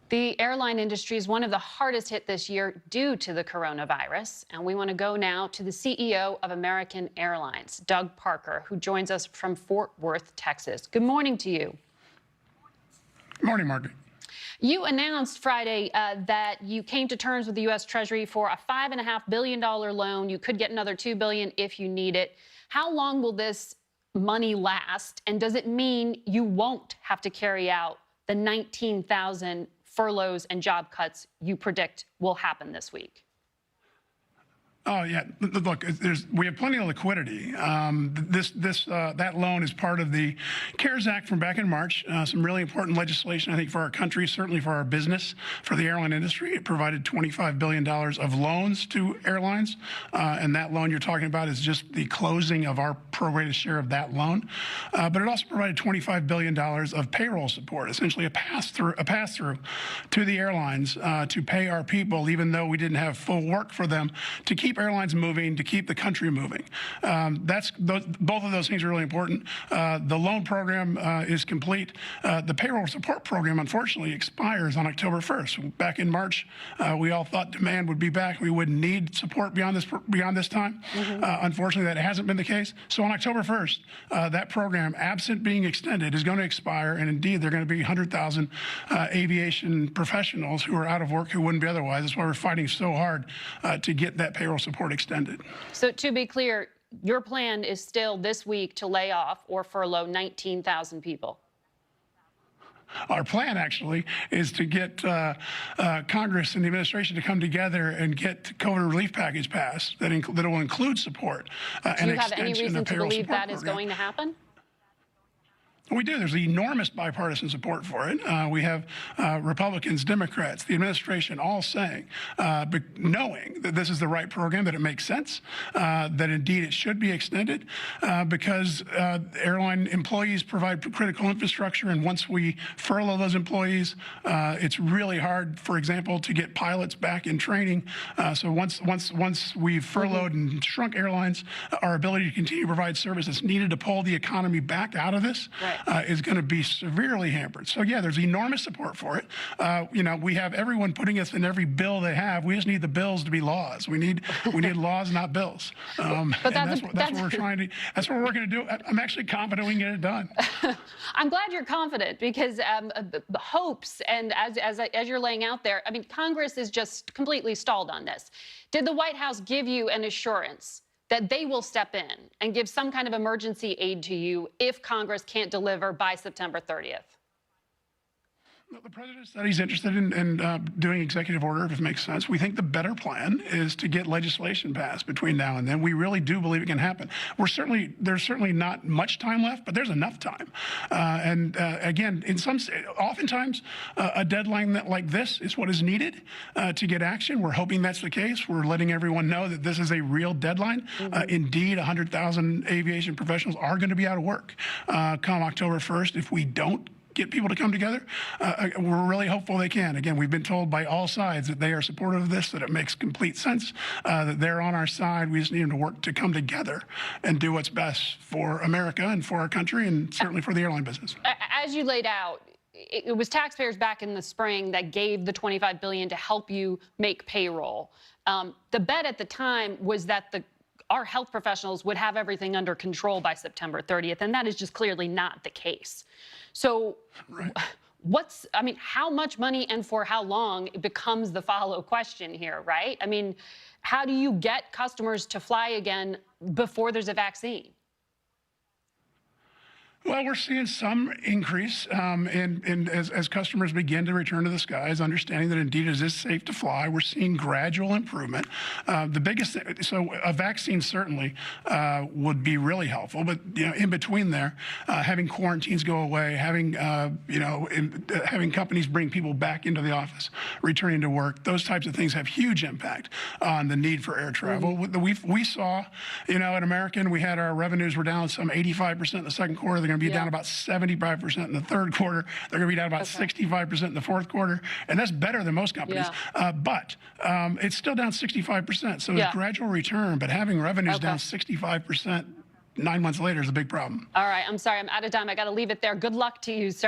The airline industry is one of the hardest hit this year due to the coronavirus. And we want to go now to the CEO of American Airlines, Doug Parker, who joins us from Fort Worth, Texas. Good morning to you. Good morning, Margaret. You announced Friday that you came to terms with the U.S. Treasury for a $5.5 billion loan. You could get another $2 billion if you need it. How long will this money last? And does it mean you won't have to carry out the 19,000 furloughs and job cuts you predict will happen this week? Oh, yeah. Look, we have plenty of liquidity. That loan is part of the CARES Act from back in March. Some really important legislation, I think, for our country, certainly for our business, for the airline industry. It provided $25 billion of loans to airlines. And that loan you're talking about is just the closing of our prorated share of that loan. But it also provided $25 billion of payroll support, essentially a pass-through to the airlines to pay our people, even though we didn't have full work for them, to keep airlines moving, to keep the country moving. Both of those things are really important. The loan program is complete. The payroll support program, unfortunately, expires on October 1st. Back in March, we all thought demand would be back. We wouldn't need support beyond this time. Unfortunately, that hasn't been the case. So on October 1st, that program, absent being extended, is going to expire. And indeed, there are going to be 100,000 aviation professionals who are out of work who wouldn't be otherwise. That's why we're fighting so hard to get that payroll support extended. So to be clear, your plan is still this week to lay off or furlough 19,000 people. Our plan, actually, is to get Congress and the administration to come together and get the COVID relief package passed that will include support and extension of payroll support. Do you have any reason to believe that is going to happen? We do. There's enormous bipartisan support for it. We have Republicans, Democrats, the administration all saying, but knowing that this is the right program, that it makes sense, that indeed it should be extended, because airline employees provide critical infrastructure, and once we furlough those employees, it's really hard, for example, to get pilots back in training. So once we've furloughed and shrunk airlines, our ability to continue to provide service that's needed to pull the economy back out of this is going to be severely hampered. So yeah, there's enormous support for it. We have everyone putting us in every bill they have. We just need the bills to be laws. We need laws, not bills. But that's what we're trying to. That's what we're going to do. I'm actually confident we can get it done. I'm glad you're confident, because hopes, and as you're laying out there, I mean, Congress is just completely stalled on this. Did the White House give you an assurance that they will step in and give some kind of emergency aid to you if Congress can't deliver by September 30th? Well, the president said he's interested in doing executive order if it makes sense. We think the better plan is to get legislation passed between now and then. We really do believe it can happen. There's certainly not much time left, but there's enough time. Again, oftentimes a deadline like this is what is needed to get action. We're hoping that's the case. We're letting everyone know that this is a real deadline. Indeed, 100,000 aviation professionals are going to be out of work come October 1st if we don't get people to come together. We're really hopeful they can. Again, we've been told by all sides that they are supportive of this, that it makes complete sense, that they're on our side. We just need them to work to come together and do what's best for America and for our country, and certainly for the airline business. As you laid out, it was taxpayers back in the spring that gave the $25 billion to help you make payroll. The bet at the time was that our health professionals would have everything under control by September 30th, and that is just clearly not the case. So how much money and for how long becomes the follow question here, right? I mean, how do you get customers to fly again before there's a vaccine? Well, we're seeing some increase as customers begin to return to the skies, understanding that indeed it is safe to fly. We're seeing gradual improvement. The biggest thing, so a vaccine certainly would be really helpful, but in between there, having quarantines go away, having having companies bring people back into the office, returning to work, those types of things have huge impact on the need for air travel. We saw, at American, we had our revenues were down some 85% in the second quarter. They're going to be down about 75% in the third quarter. They're going to be down about 65% in the fourth quarter, and that's better than most companies. But it's still down 65%. So it's a gradual return, but having revenues down 65% 9 months later is a big problem. All right, I'm sorry, I'm out of time. I got to leave it there. Good luck to you, sir.